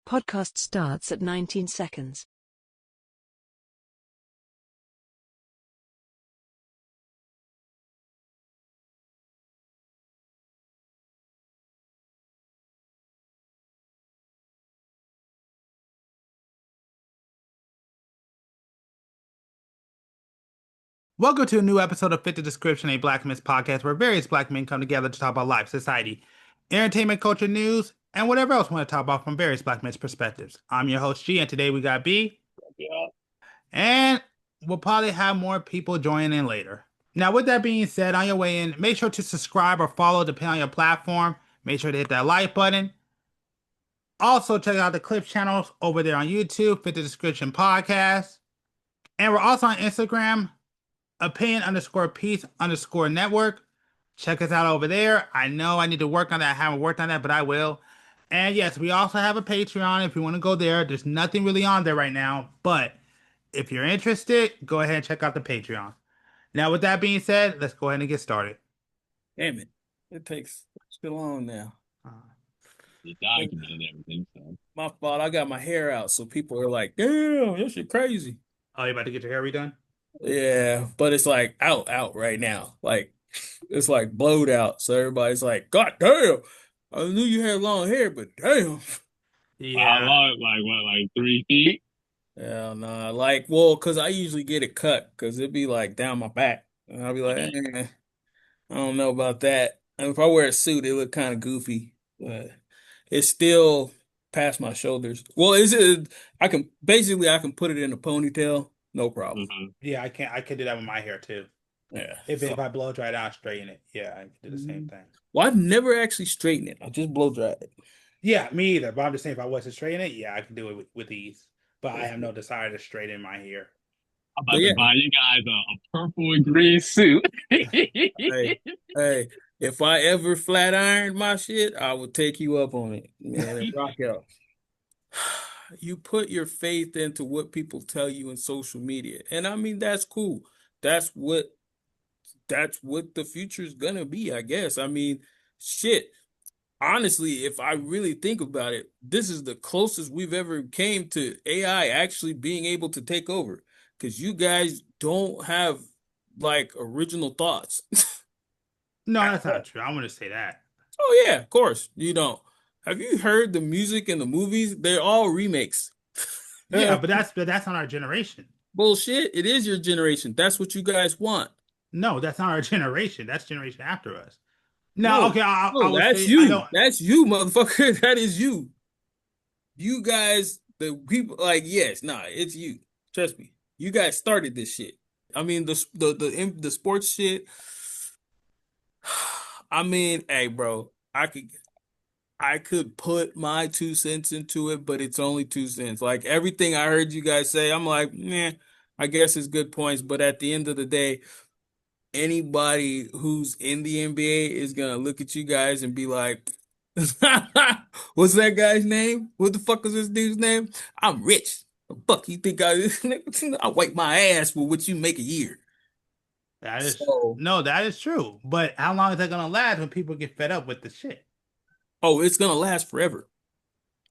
Podcast starts at 19 seconds. Welcome to a new episode of Fit the Description, a Black Men's podcast where various black men come together to talk about life, society, entertainment, culture, news, and whatever else we want to talk about from various black men's perspectives. I'm your host, G, and today we got B. Yeah. And we'll probably have more people join in later. Now, with that being said, on your way in, make sure to subscribe or follow depending on your platform. Make sure to hit that like button. Also, check out the Clips channels over there on YouTube, Fit the Description Podcast. And we're also on Instagram, opinion_piece_network. Check us out over there. I know I need to work on that. I haven't worked on that, but I will. And yes, we also have a Patreon if you want to go there. There's nothing really on there right now, but if you're interested, go ahead and check out the Patreon. Now, with that being said, let's go ahead and get started. Damn it. It takes too long now. The document and everything, so. My fault. I got my hair out, so people are like, damn, this shit crazy. Oh, you about to get your hair redone? Yeah, but it's like out right now. Like, it's like blowed out. So everybody's like, God damn, I knew you had long hair, but damn. How Yeah. long? Like what? Like 3 feet? Hell nah. Like, well, because I usually get it cut because it'd be like down my back. And I'll be like, I don't know about that. And if I wear a suit, it look kind of goofy, but it's still past my shoulders. Well, I can put it in a ponytail, no problem. Mm-hmm. Yeah, I can do that with my hair too. Yeah. If I blow dry it out, straighten it. Yeah, I can do the same thing. Well, I've never actually straightened it. I just blow dried it. Yeah, me either. But I'm just saying, if I was to straighten it, yeah, I can do it with ease. But I have no desire to straighten my hair. I'm about to buy you guys a purple and green suit. Hey, if I ever flat ironed my shit, I would take you up on it. Man, rock out. You put your faith into what people tell you in social media. And I mean, that's cool. That's what the future is gonna be, I guess. I mean, shit. Honestly, if I really think about it, this is the closest we've ever came to AI actually being able to take over. Because you guys don't have like original thoughts. No, that's not true. I'm going to say that. Oh yeah, of course you don't. Have you heard the music and the movies? They're all remakes. Yeah, but that's not our generation. Bullshit. It is your generation. That's what you guys want. No, that's not our generation. That's generation after us. No, okay, I would that's say you. That's you, motherfucker. That is you. You guys, the people, like, yes, nah, it's you. Trust me. You guys started this shit. I mean, the sports shit. I mean, hey, bro, I could put my 2 cents into it, but it's only 2 cents. Like everything I heard you guys say, I'm like, I guess it's good points. But at the end of the day, anybody who's in the NBA is gonna look at you guys and be like, what's that guy's name? What the fuck is this dude's name? I'm rich. The fuck you think I wipe my ass for what you make a year? that is true. But how long is that gonna last when people get fed up with the shit? Oh, it's gonna last forever.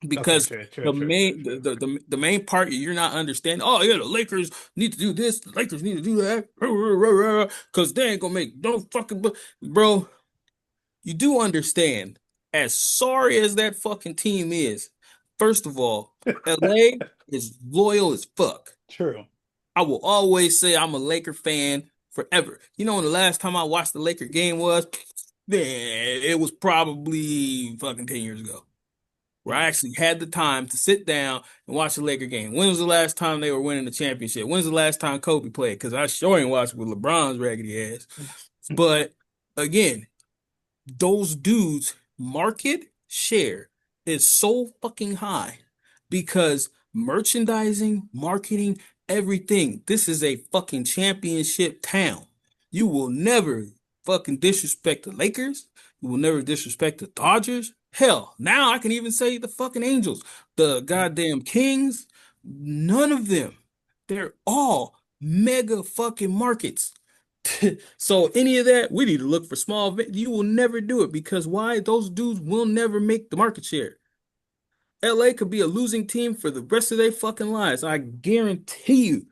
Because Okay, true, the main part you're not understanding. Oh yeah, the Lakers need to do this. The Lakers need to do that. Because they ain't gonna make no fucking. Bro, you do understand. As sorry as that fucking team is, first of all, LA is loyal as fuck. True. I will always say I'm a Laker fan forever. You know when the last time I watched the Laker game was? Man, it was probably fucking 10 years ago. Where I actually had the time to sit down and watch the Laker game. When was the last time they were winning the championship? When's the last time Kobe played? Because I sure ain't watched with LeBron's raggedy ass. But again, those dudes' market share is so fucking high because merchandising, marketing, everything. This is a fucking championship town. You will never fucking disrespect the Lakers. You will never disrespect the Dodgers. Hell, now I can even say the fucking Angels, the goddamn Kings, none of them. They're all mega fucking markets. So any of that, we need to look for small. You will never do it because why? Those dudes will never make the market share. LA could be a losing team for the rest of their fucking lives. I guarantee you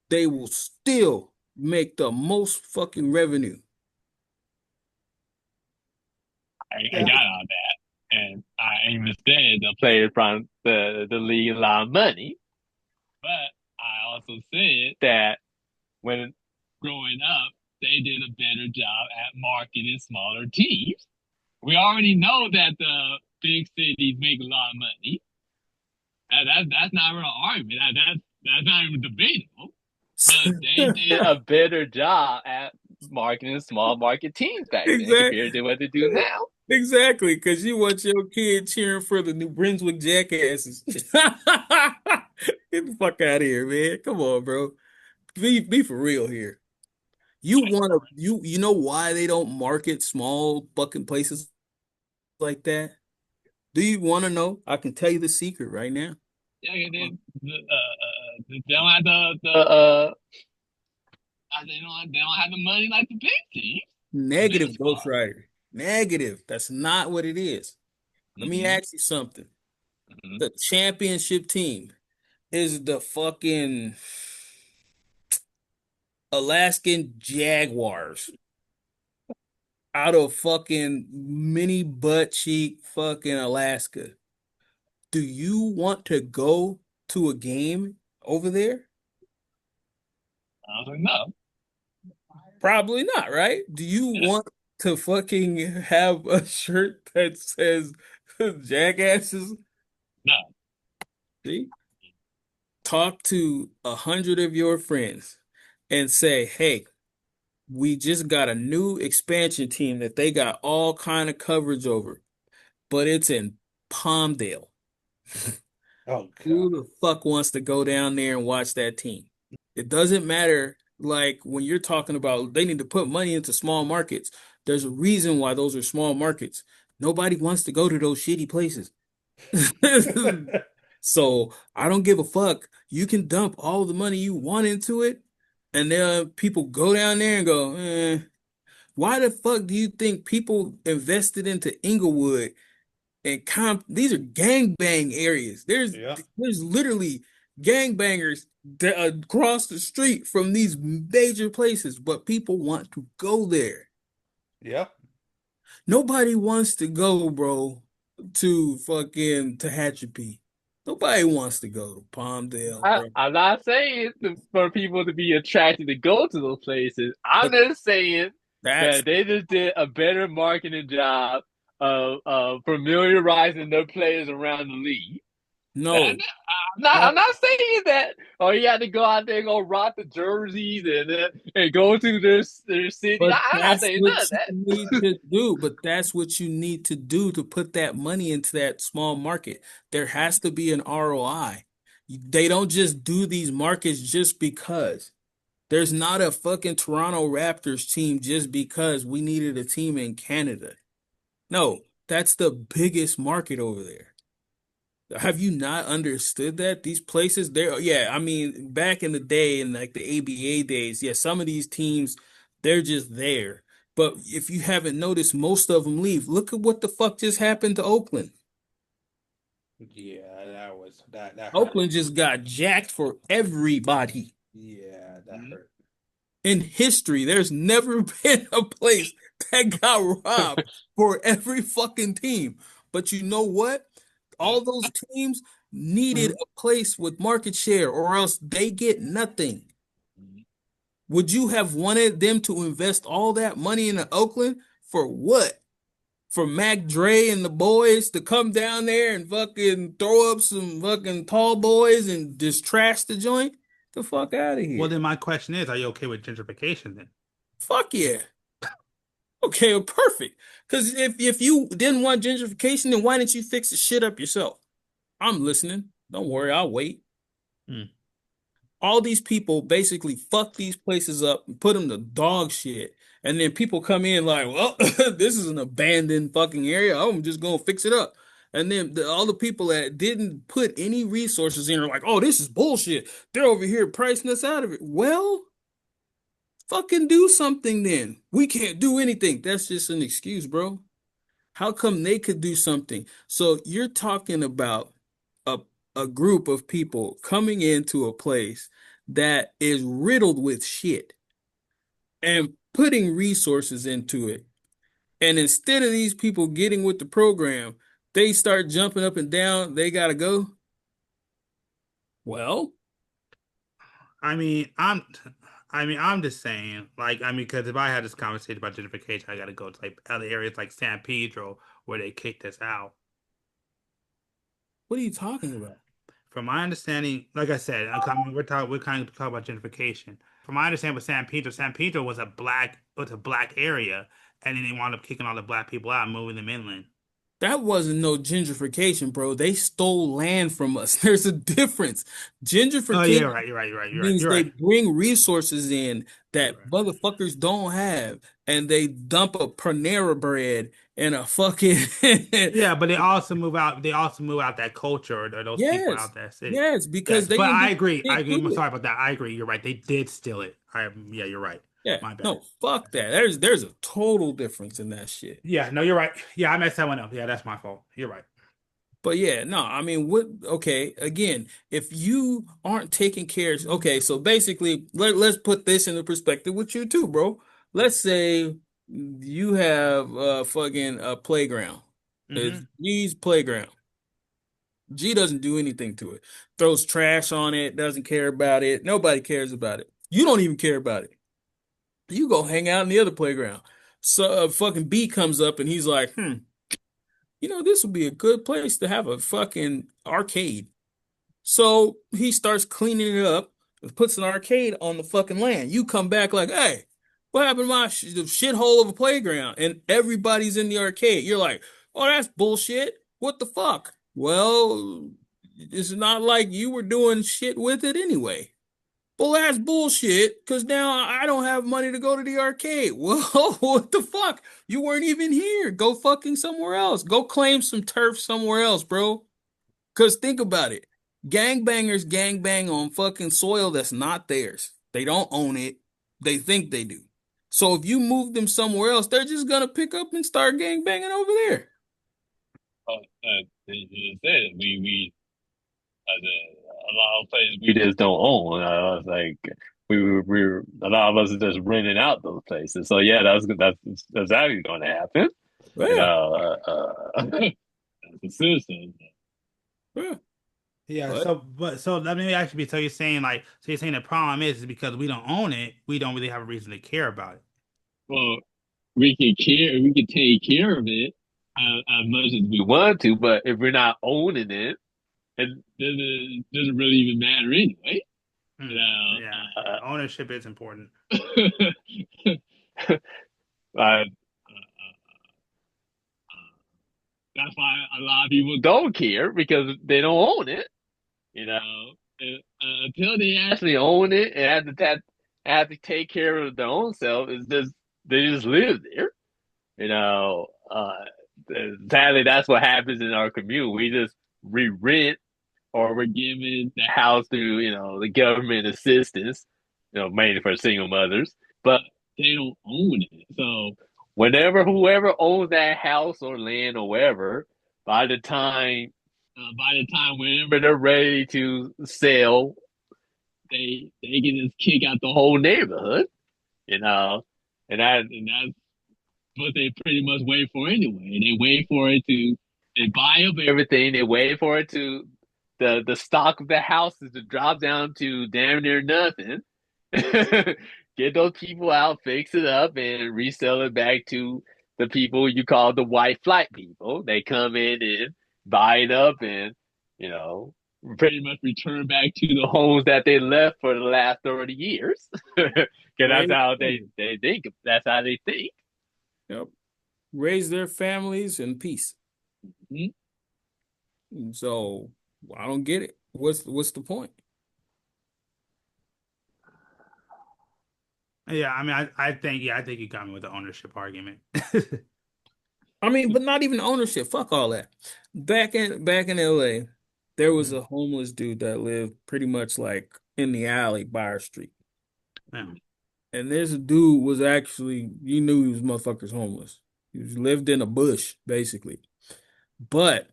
they will still make the most fucking revenue. I got all that. And I even said the players from the league a lot of money. But I also said that when growing up, they did a better job at marketing smaller teams. We already know that the big cities make a lot of money. That's not an argument. That's not even debatable. But they did a better job at marketing small market teams back then compared to what they do now. Exactly, because you want your kid cheering for the New Brunswick Jackasses. Get the fuck out of here, man. Come on, bro. Be for real here. You know why they don't market small fucking places like that? Do you want to know? I can tell you the secret right now. Yeah, they don't have they don't have the money like the big teams. Negative, Ghost Rider. Negative. That's not what it is. Let me ask you something. The championship team is the fucking Alaskan Jaguars out of fucking mini butt cheek fucking Alaska. Do you want to go to a game over there? I was like, no. Probably not, right? Do you want to fucking have a shirt that says Jackasses? No. See? Talk to 100 of your friends and say, hey, we just got a new expansion team that they got all kind of coverage over, but it's in Palmdale. Oh, Who the fuck wants to go down there and watch that team? It doesn't matter. Like when you're talking about they need to put money into small markets, there's a reason why those are small markets. Nobody wants to go to those shitty places. So I don't give a fuck. You can dump all the money you want into it, and then people go down there and go, why the fuck do you think people invested into Inglewood and these are gangbang areas. There's literally gangbangers across the street from these major places, but people want to go there. Yep. Nobody wants to go, bro, to fucking Tehachapi. Nobody wants to go to Palmdale, bro. I'm not saying for people to be attracted to go to those places. I'm just saying that they just did a better marketing job of familiarizing their players around the league. No. I'm not saying that. Oh, you had to go out there and go rock the jerseys and go to their city. But I'm not saying none of that. Need to do, but that's what you need to do to put that money into that small market. There has to be an ROI. They don't just do these markets just because. There's not a fucking Toronto Raptors team just because we needed a team in Canada. No, that's the biggest market over there. Have you not understood that? These places, I mean, back in the day, in like the ABA days, some of these teams, they're just there. But if you haven't noticed, most of them leave. Look at what the fuck just happened to Oakland. Yeah, that Oakland just got jacked for everybody. Yeah, that hurt. In history, there's never been a place that got robbed for every fucking team. But you know what? All those teams needed a place with market share, or else they get nothing. Would you have wanted them to invest all that money into Oakland for what? For Mac Dre and the boys to come down there and fucking throw up some fucking tall boys and just trash the joint? The fuck out of here. Well, then my question is, are you okay with gentrification then? Fuck yeah. Okay, well, perfect. Because if you didn't want gentrification, then why didn't you fix the shit up yourself? I'm listening. Don't worry, I'll wait. All these people basically fuck these places up and put them to dog shit. And then people come in like, well, this is an abandoned fucking area. I'm just going to fix it up. And then all the people that didn't put any resources in are like, oh, this is bullshit. They're over here pricing us out of it. Well, fucking do something then. We can't do anything. That's just an excuse, bro. How come they could do something? So you're talking about a a group of people coming into a place that is riddled with shit and putting resources into it. And instead of these people getting with the program, they start jumping up and down. They gotta go. Well, I mean, I'm just saying, like, because if I had this conversation about gentrification, I got to go to like other areas like San Pedro where they kicked us out. what are you talking about? From my understanding, like I said, we're kind of talking about gentrification. From my understanding with San Pedro was a black area, and then they wound up kicking all the black people out and moving them inland. That wasn't no gentrification, bro. They stole land from us. There's a difference. Oh yeah, Gentrification means you're they right. bring resources in You're that right. motherfuckers don't have, and they dump a Panera bread and a fucking Yeah, but they also move out. They also move out that culture or those people yes, out that city. yes, because Yes, they but didn't I do agree. I shit agree. I'm to it. sorry about that. I agree. You're right. They did steal it. Yeah, you're right. Yeah, My bad. no, fuck that. There's a total difference in that shit. Yeah, no, you're right. Yeah, I messed that one up. Yeah, that's my fault. You're right. But yeah, no, I mean, okay, again, if you aren't taking care, okay, so basically, let's put this into perspective with you too, bro. Let's say you have a fucking playground. It's Hmm. G's playground. G doesn't do anything to it. Throws trash on it, doesn't care about it. Nobody cares about it. You don't even care about it. You go hang out in the other playground. So fucking B comes up and he's like, this would be a good place to have a fucking arcade. So he starts cleaning it up and puts an arcade on the fucking land. You come back like, hey, what happened to my shithole of a playground? And everybody's in the arcade. You're like, oh, that's bullshit. What the fuck? Well, it's not like you were doing shit with it anyway. Well, that's bullshit because now I don't have money to go to the arcade. Well, what the fuck? You weren't even here. Go fucking somewhere else. Go claim some turf somewhere else, bro. Because think about it. Gangbangers gangbang on fucking soil that's not theirs. They don't own it. They think they do. So if you move them somewhere else, they're just gonna pick up and start gangbanging over there. You said we a lot of places we just don't own. I was like, we a lot of us are just renting out those places. So yeah, that's exactly going to happen. You Yeah, know, as a citizen. yeah. Yeah. But So let me actually be. So you're saying the problem is because we don't own it, we don't really have a reason to care about it. Well, we can take care of it as much as we want to, but if we're not owning it, it doesn't really even matter anyway. You Hmm. know, Yeah. Yeah. Ownership is important. uh, that's why a lot of people don't care because they don't own it. You know, until they actually own it and have to take care of their own self, it's just they just live there. You know, sadly, that's what happens in our community. We just re-rent or we're giving the house through, the government assistance, mainly for single mothers, but they don't own it. So whoever owns that house or land or whatever, by the time, whenever they're ready to sell, they can just kick out the whole neighborhood, you know, and that's what they pretty much wait for anyway. They wait for it to they buy up everything. They wait for it to the stock of the houses to drop down to damn near nothing. Get those people out, fix it up, and resell it back to the people you call the white flight people. They come in and buy it up and, you know, pretty much return back to the homes that they left for the last 30 years. Because that's raise, how they think. That's how they think. yep, raise their families in peace. Mhm. So I don't get it. What's the point? Yeah. I think you got me with the ownership argument. I mean, but not even ownership. Fuck all that. Back in LA, there was a Mhm. homeless dude that lived pretty much like in the alley by our street. Yeah. And this dude was actually, you knew he was motherfuckers homeless. He lived in a bush, basically. But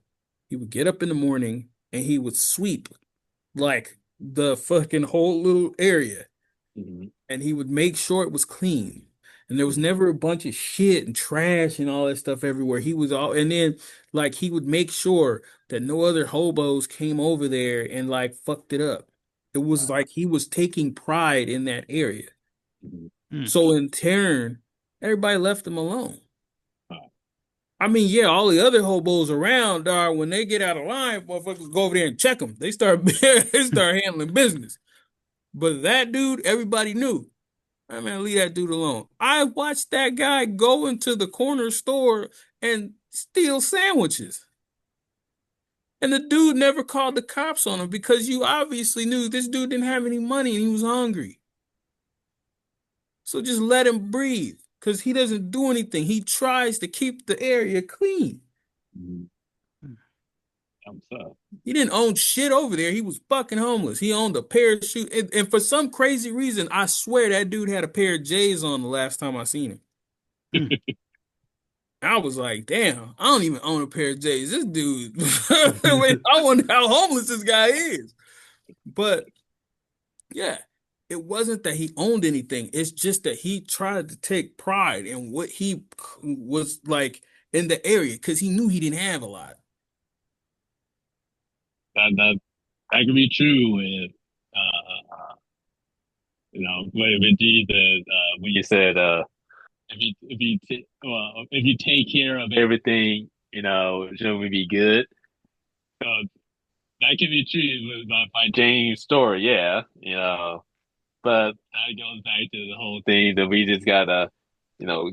he would get up in the morning and he would sweep like the fucking whole little area, Mhm. and he would make sure it was clean. And there was never a bunch of shit and trash and all that stuff everywhere. He was all, and then like he would make sure that no other hobos came over there and like fucked it up. It was like he was taking pride in that area. Mhm. Mm. So in turn, everybody left him alone. Wow. I mean, yeah, all the other hobos around are when they get out of line, motherfuckers go over there and check them. They start they start handling business. But that dude, everybody knew. I mean, leave that dude alone. I watched that guy go into the corner store and steal sandwiches. And the dude never called the cops on him because you obviously knew this dude didn't have any money and he was hungry. So just let him breathe because he doesn't do anything. He tries to keep the area clean. Mhm. What's up? He didn't own shit over there. He was fucking homeless. He owned a pair of shoes. And for some crazy reason, I swear that dude had a pair of J's on the last time I seen him. Mm. I was like, damn, I don't even own a pair of J's. This dude, I wonder how homeless this guy is. But yeah, it wasn't that he owned anything. It's just that he tried to take pride in what he was like in the area because he knew he didn't have a lot. That could be true with with Jesus when you said if you take care of everything, shouldn't we be good? So that could be true by James' story, yeah, but that goes back to the whole thing that we just gotta,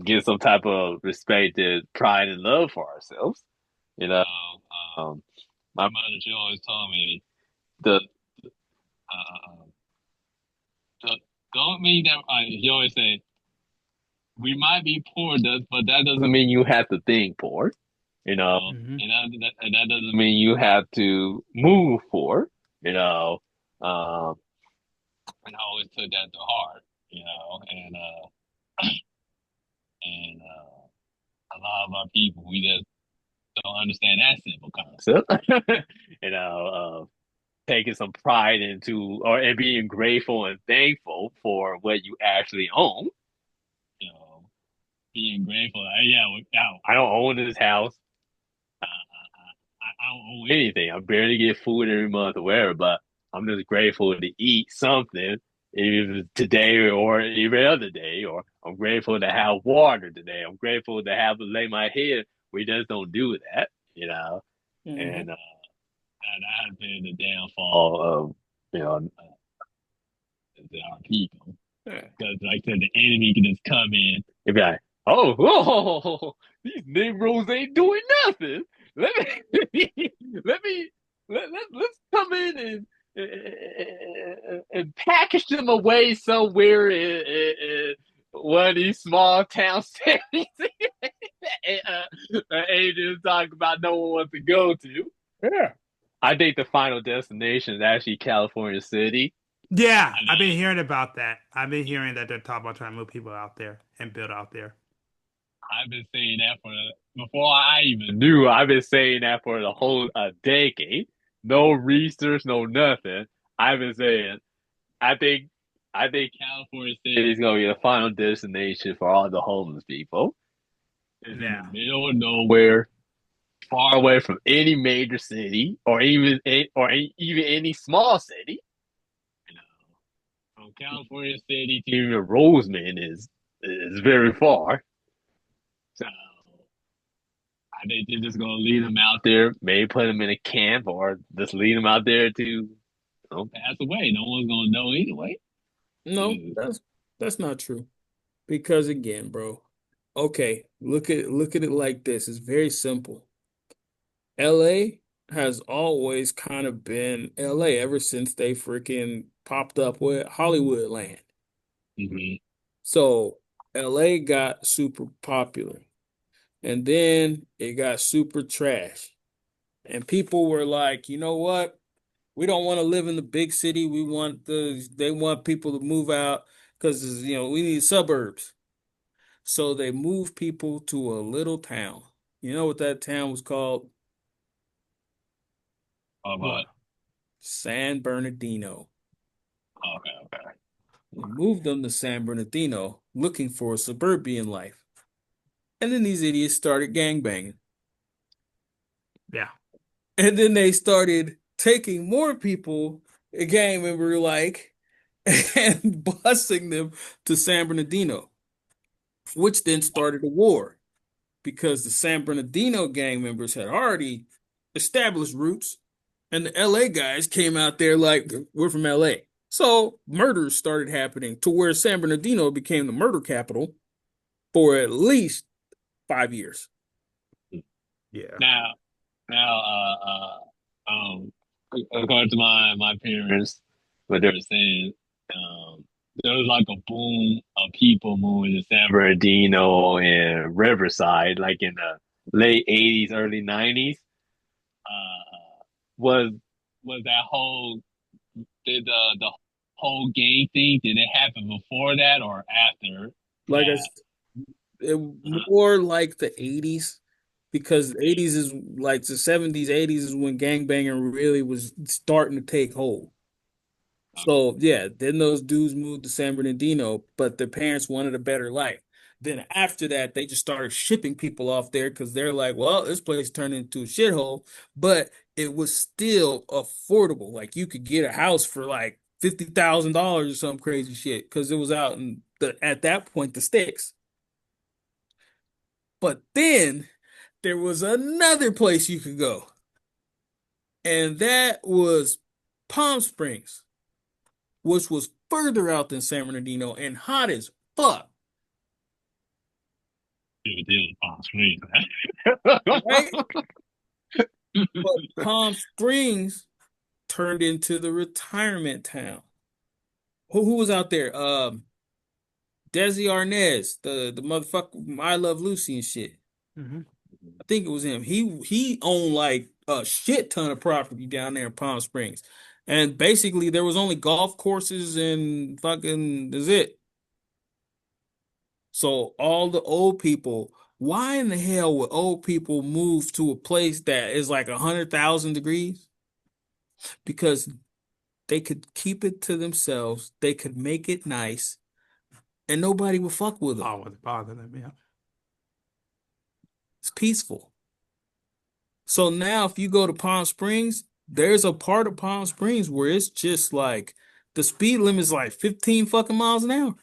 get some type of respect and pride and love for ourselves. You know, um, my mother, she always told me the uh, the don't mean that she always say we might be poor, but that doesn't mean you have to think poor. Mhm. And that doesn't mean you have to move poor. You know, um, and I always took that to heart. And a lot of our people, we just don't understand that simple concept. Taking some pride into and being grateful and thankful for what you actually own. You know, being grateful. I don't own this house. I don't own anything. I barely get food every month or whatever, but I'm just grateful to eat something, even today or every other day. Or I'm grateful to have water today. I'm grateful to have to lay my head. We just don't do that. And that has been the downfall of our people. Because, like I said, the enemy can just come in and be like, "Oh, these Negroes ain't doing nothing. Let me, let me, let's come in and package them away somewhere in one of these small town cities." Agents talk about no one wants to go to. Yeah. I think the final destination is actually California City. Yeah, I've been hearing about that. I've been hearing that they're talking about trying to move people out there and build out there. I've been saying that before I even knew. I've been saying that for the whole decade. No research, no nothing. I've been saying. I think. I think California City is going to be the final destination for all the homeless people. It's in Yeah. the middle of nowhere, far away from any major city or even any small city. You know, from California City to even Roseman is very far. So I think they're just gonna leave them out there, maybe put them in a camp, or just leave them out there to pass away. No one's gonna know anyway. No, that's not true. Because again, bro, okay, look at it like this. It's very simple. LA has always kind of been LA ever since they freaking popped up with Hollywood land. Mm-hmm. So LA got super popular. And then it got super trash. And people were like, you know what? We don't want to live in the big city. They want people to move out because we need suburbs. So they moved people to a little town. You know what that town was called? But San Bernardino. okay. They moved them to San Bernardino looking for a suburban life. And then these idiots started gangbanging. Yeah. And then they started taking more people, a gang member like, and busing them to San Bernardino, which then started a war because the San Bernardino gang members had already established roots, and the LA guys came out there like, we're from LA. So murders started happening to where San Bernardino became the murder capital for at least 5 years. Yeah. Now, according to my parents, what they were saying, there was like a boom of people moving to San Bernardino and Riverside, like in the late '80s, early '90s. Was that whole did the whole gang thing? Did it happen before that or after Like that? it more like the 80s because the 80s is like the 70s, 80s is when gangbanging really was starting to take hold. So yeah, then those dudes moved to San Bernardino, but their parents wanted a better life. Then after that, they just started shipping people off there because they're like, well, this place turned into a shithole, but it was still affordable. Like you could get a house for like $50,000 or some crazy shit because it was out in the at that point the sticks. But then there was another place you could go, and that was Palm Springs, which was further out than San Bernardino and hot as fuck. Big deal with Palm Springs, Right? But Palm Springs turned into the retirement town. Who was out there? Desi Arnaz, the motherfucker I Love Lucy and shit. Mm-hmm. I think it was him. He owned like a shit ton of property down there in Palm Springs. And basically there was only golf courses and fucking that's it. So all the old people, why in the hell would old people move to a place that is like 100,000 degrees? Because they could keep it to themselves, they could make it nice, and nobody would fuck with them. Oh, was bothering them, yeah. It's peaceful. So now if you go to Palm Springs, there's a part of Palm Springs where it's just like the speed limit is like 15 fucking miles an hour.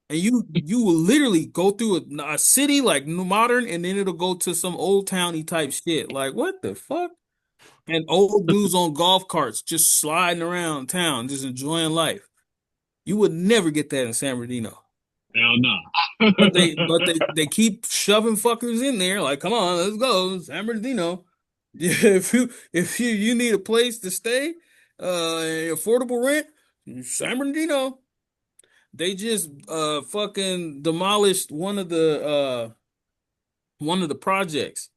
And you will literally go through a city like modern, and then it'll go to some old towny type shit. Like what the fuck? And old dudes on golf carts just sliding around town, just enjoying life. You would never get that in San Bernardino. Hell no. But they keep shoving fuckers in there. Like, come on, let's go, San Bernardino. Yeah, if you need a place to stay, affordable rent, San Bernardino. They just fucking demolished one of the projects.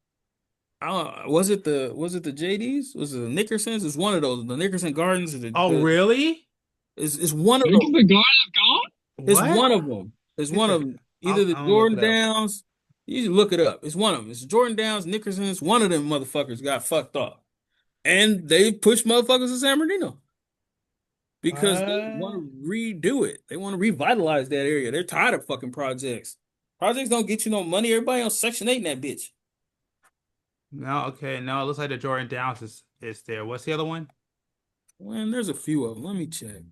Was it the JDs? Was it the Nickersons? It's one of those. The Nickerson Gardens. Oh, really? It's one of Look those. at the garden is gone. It's What? one of them. It's He's one a- of them. Either the I'm gonna look Jordan it up. Downs. You look it up. It's one of them. It's Jordan Downs, Nickersons. One of them motherfuckers got fucked up, and they pushed motherfuckers to San Bernardino because they want What? to redo it. They want to revitalize that area. They're tired of fucking projects. Projects don't get you no money. Everybody on Section 8 in that bitch. No, okay. No, it looks like the Jordan Downs is there. What's the other one? Man, there's a few of them. Let me check.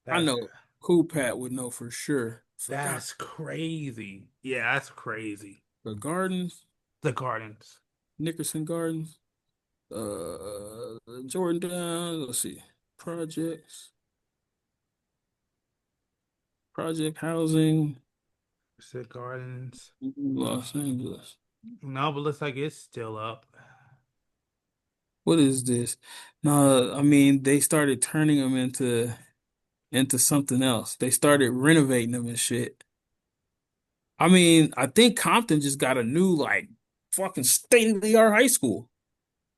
I That's know Cool Pat would know for sure. that's crazy. Yeah, that's crazy. The Gardens, The Gardens. Nickerson Gardens, Jordan Downs. Let's see. Projects, Project Housing, The Gardens. Los Angeles. No, but looks like it's still up. What is this? No, I mean they started turning them into something else. They started renovating them and shit. I mean, I think Compton just got a new like fucking state-of-the-art high school.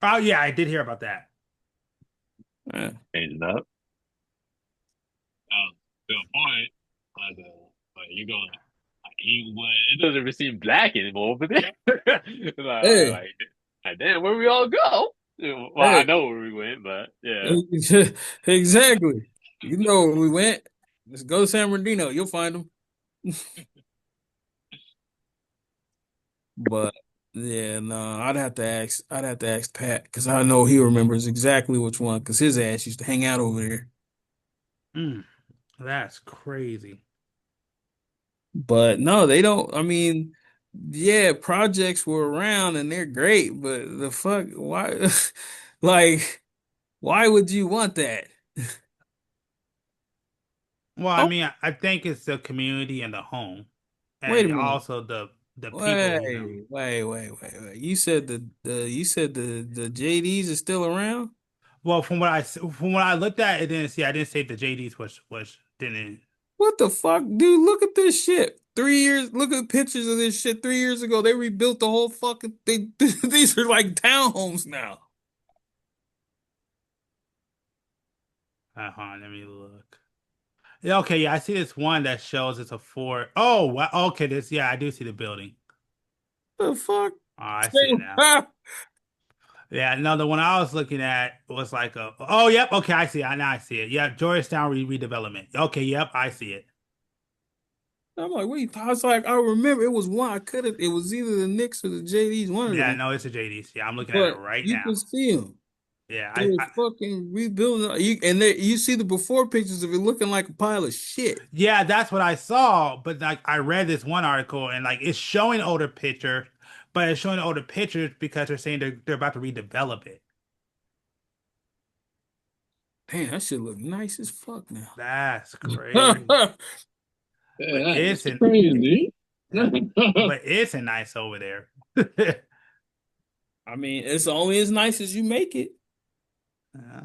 Oh yeah, I did hear about that. Changing up. To a point, like you going? It doesn't ever seem black anymore, but then, Hey, like, damn, where we all go? Well, I hey, know where we went, but yeah. exactly. You know where we went. Let's go to San Bernardino. You'll find them. But yeah, no, I'd have to ask Pat because I know he remembers exactly which one because his ass used to hang out over there. Mm, that's crazy. But no, they don't. I mean, yeah, projects were around and they're great, but the fuck, why, like, why would you want that? Well, I Oh, mean, I think it's the community and the home, wait a and minute. also the people who know. Wait. You said the JDs is still around? Well, from what I looked at, it didn't see. I didn't say the JDs was didn't. What the fuck, dude? Look at this shit. 3 years. Look at pictures of this shit. 3 years ago, they rebuilt the whole fucking thing. These are like townhomes now. Hold on, let me look. Yeah, okay, yeah, I see this one that shows it's a four. Oh, wow, okay, I do see the building. The fuck? Oh, I see it now. Yeah, no, the one I was looking at was like a. Oh, yep, okay, I see it. Now I see it. Yeah, Georgetown redevelopment. Okay, yep, I see it. I'm like, wait, I was like, I remember it was one. I could have, it was either the Knicks or the JDs, one of Yeah, them. no, it's a JD's. Yeah, I'm looking at it But right you now. can see them. Yeah, They're fucking rebuilding. You see the before pictures of it looking like a pile of shit. yeah, that's what I saw. But like, I read this one article and like it's showing older pictures, but it's showing older pictures because they're saying they're about to redevelop it. Damn, that shit look nice as fuck now. That's crazy. But Yeah, that's it's in, crazy. yeah, but it's a nice over there. I mean, it's only as nice as you make it. Yeah.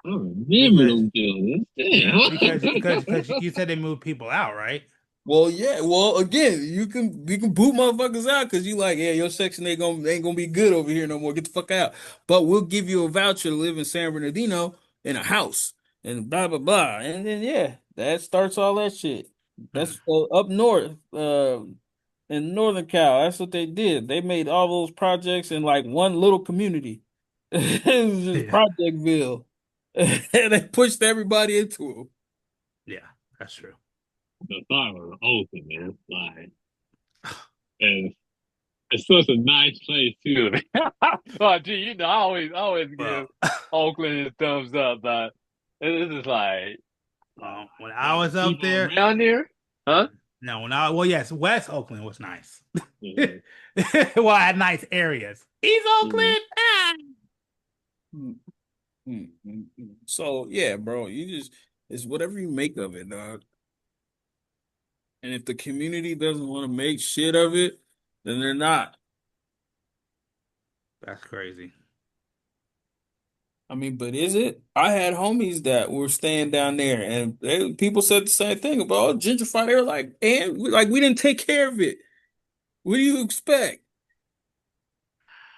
I remember Because them buildings. yeah, Damn. because you said they moved people out, right? Well, yeah. Well, again, you can boot motherfuckers out because you like, yeah, your section ain't gonna be good over here no more. Get the fuck out. But we'll give you a voucher to live in San Bernardino in a house and blah blah blah. And then yeah, that starts all that shit. Hmm. That's up north, in Northern Cal. That's what they did. They made all those projects in like one little community. It was just Yeah, Projectville, and they pushed everybody into it. yeah, that's true. The thought was open, man. Like, and it's such a nice place too. Oh, gee, I always give Well, Oakland a thumbs up, but this is like, when I was up people there, around there, huh? no, well, yes, West Oakland was nice. Mhm, Well, I had nice areas. East mhm. Oakland, ah. Mm, So yeah, bro, it's whatever you make of it, dog. And if the community doesn't want to make shit of it, then they're not. That's crazy. I mean, but is it? I had homies that were staying down there, and people said the same thing about gentrify. They were like, and we didn't take care of it. What do you expect?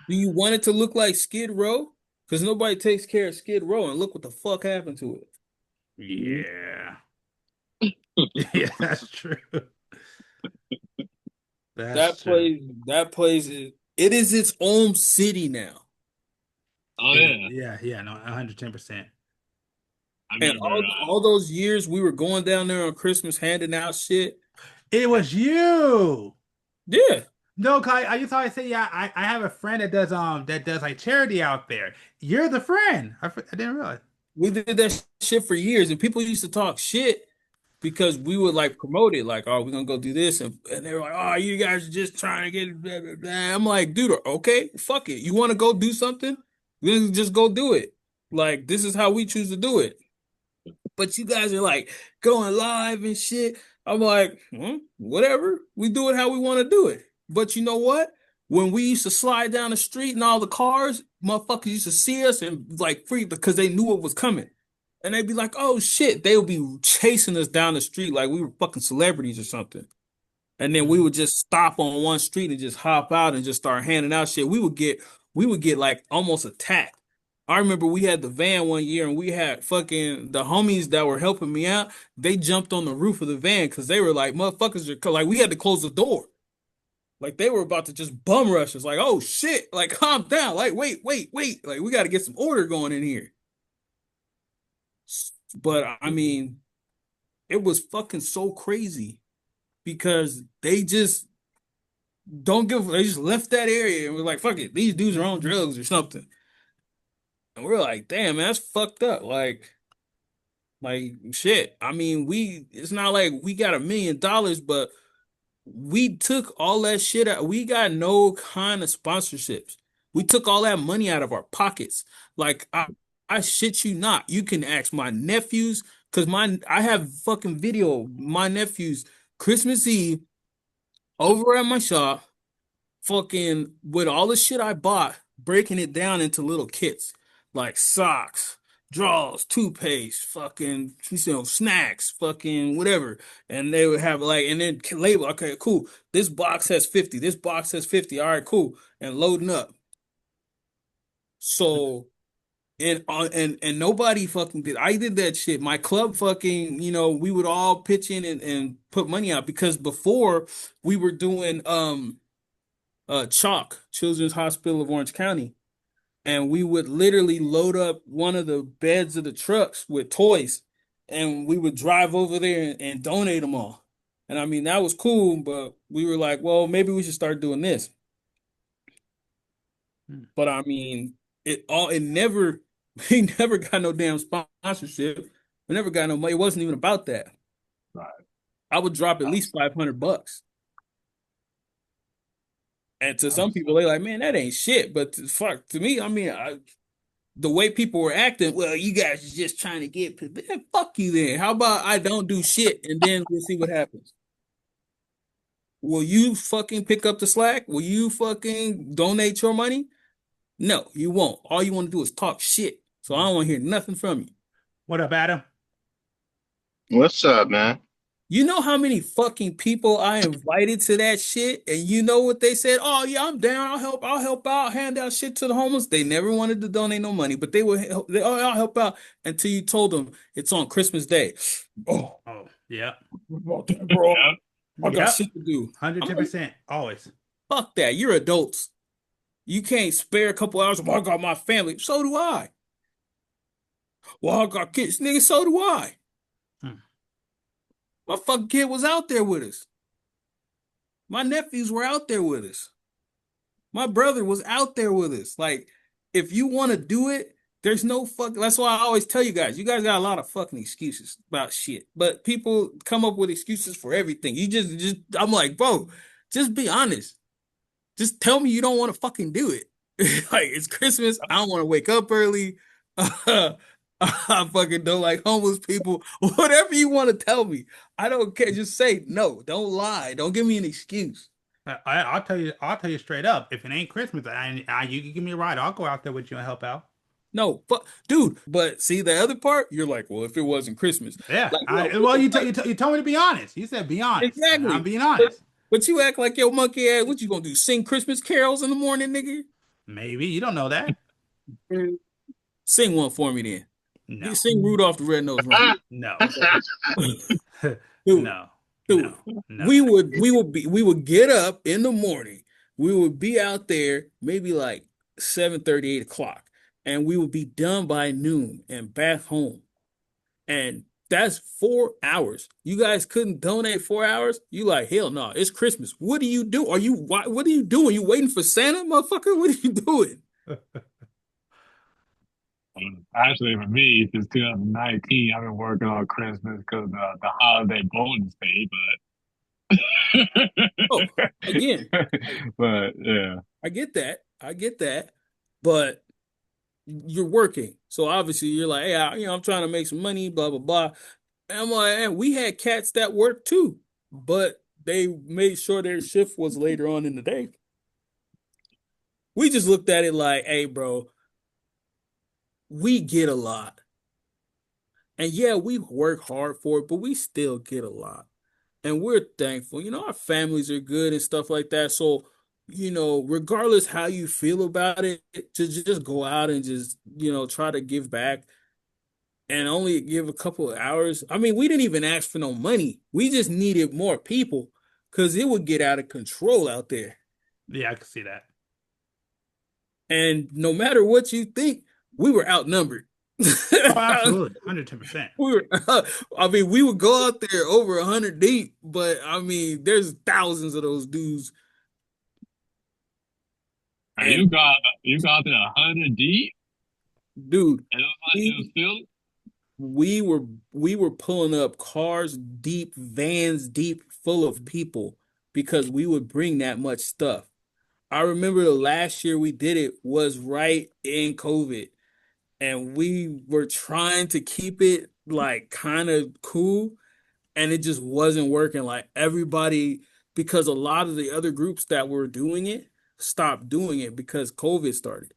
Do you want it to look like Skid Row? Because nobody takes care of Skid Row, and look what the fuck happened to it. Yeah, yeah, that's true. That's That true. place, that place is it is its own city now. Oh yeah, Yeah, no, 110%. I And remember. all those years we were going down there on Christmas handing out shit. It was you. Yeah, No, Kai, I used to always say, yeah, I have a friend that does like charity out there. You're the friend. I didn't realize. we did that shit for years, and people used to talk shit because we would like promote it, like, oh, we're gonna go do this, and they were like, oh, you guys are just trying to get blah, blah, blah. I'm like, dude, okay, fuck it. You want to go do something? Then just go do it. Like, this is how we choose to do it. But you guys are like going live and shit. I'm like, whatever. We do it how we want to do it. But you know what? When we used to slide down the street and all the cars, motherfuckers used to see us and like freak because they knew it was coming. And they'd be like, oh shit. They would be chasing us down the street like we were fucking celebrities or something. And then we Mhm. would just stop on one street and just hop out and just start handing out shit. We would get like almost attacked. I remember we had the van one year and we had fucking the homies that were helping me out. They jumped on the roof of the van because they were like, motherfuckers are like, we had to close the door. Like they were about to just bum rush us. Like, oh shit, like calm down. Like, wait. Like, we got to get some order going in here. But I mean, it was fucking so crazy because they just they just left that area and was like, fuck it, these dudes are on drugs or something. And we're like, damn, man, that's fucked up. Like shit. I mean, it's not like we got $1 million, but we took all that shit out. We got no kind of sponsorships. We took all that money out of our pockets. Like I shit you not. You can ask my nephews, because I have fucking video of my nephews Christmas Eve over at my shop, fucking with all the shit I bought, breaking it down into little kits like socks, drawers, toothpaste, fucking snacks, fucking whatever. And they would have like, and then label, okay, cool. This box has 50. This box has 50. All right, cool. And loading up. So and nobody fucking did. I did that shit. My club fucking, we would all pitch in and put money out because before we were doing Chalk, Children's Hospital of Orange County. And we would literally load up one of the beds of the trucks with toys, and we would drive over there and donate them all. And I mean, that was cool, but we were like, well, maybe we should start doing this. But I mean, it never, we never got no damn sponsorship. We never got no money. It wasn't even about that. Right. I would drop at least $500. And to some people, they're like, man, that ain't shit. But to me, I mean, the way people were acting, well, you guys are just trying to get, man, fuck you then. How about I don't do shit and then we'll see what happens? Will you fucking pick up the slack? Will you fucking donate your money? No, you won't. All you want to do is talk shit. So I don't want to hear nothing from you. What up, Adam? What's up, man? You know how many fucking people I invited to that shit, and you know what they said? Oh yeah, I'm down. I'll help out, hand out shit to the homeless. They never wanted to donate no money, but they would help. Oh, I'll help out until you told them it's on Christmas Day. Oh, yeah, bro. I got Yep. shit to do. 110%, always. Fuck that. You're adults. You can't spare a couple hours. Well, I got my family. So do I. Well, I got kids. Nigga, so do I. My fucking kid was out there with us. My nephews were out there with us. My brother was out there with us. Like, if you want to do it, there's no fuck. That's why I always tell you guys got a lot of fucking excuses about shit. But people come up with excuses for everything. You just I'm like, bro, just be honest. Just tell me you don't want to fucking do it. Like, it's Christmas. I don't want to wake up early. I fucking don't like homeless people. Whatever you want to tell me, I don't care. Just say no. Don't lie. Don't give me an excuse. I'll tell you straight up. If it ain't Christmas, you can give me a ride. I'll go out there with you and help out. No, but dude. But see the other part. You're like, well, if it wasn't Christmas, yeah. Like, well, you told me to be honest. You said be honest. Exactly. I'm being honest. But you act like your monkey ass. What you gonna do? Sing Christmas carols in the morning, nigga? Maybe you don't know that. Sing one for me then. No. You sing Rudolph the Red-Nosed Reindeer. No. Dude, No. dude. No. We would get up in the morning. We would be out there maybe like 7:30, 8 o'clock, and we would be done by noon and back home. And that's 4 hours. You guys couldn't donate 4 hours? You like, hell no, it's Christmas. What do you do? What are you doing? You waiting for Santa, motherfucker? What are you doing? Actually, for me, since 2019, I've been working on Christmas because the holiday bonus pay, but Oh, again. but yeah, I get that. But you're working. So obviously you're like, hey, I'm trying to make some money, blah, blah, blah. And I'm like, and we had cats that worked too, but they made sure their shift was later on in the day. We just looked at it like, hey, bro, we get a lot. And yeah, we work hard for it, but we still get a lot. And we're thankful. Our families are good and stuff like that. So regardless how you feel about it, to just go out and just, try to give back and only give a couple of hours. I mean, we didn't even ask for no money. We just needed more people because it would get out of control out there. Yeah, I can see that. And no matter what you think, we were outnumbered. Oh, absolutely, 110%. We would go out there over 100 deep, but I mean, there's thousands of those dudes. And you got to 100 deep, dude, and it was still. we were pulling up cars deep, vans deep, full of people because we would bring that much stuff. I remember the last year we did it was right in COVID, and we were trying to keep it like kind of cool, and it just wasn't working. Like everybody, because a lot of the other groups that were doing it stopped doing it because COVID started.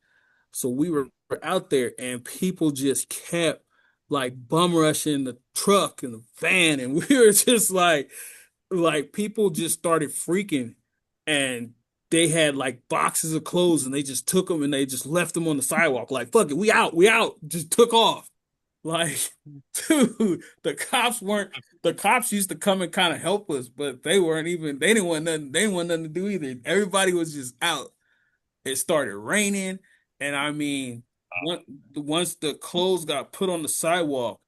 So we were out there, and people just kept like bum rushing the truck and the van, and we were just like people just started freaking, and they had like boxes of clothes, and they just took them and they just left them on the sidewalk. Like, fuck it, we out, just took off. Like, dude, the cops used to come and kind of help us, but they didn't want nothing to do either. Everybody was just out. It started raining, and I mean, once the clothes got put on the sidewalk,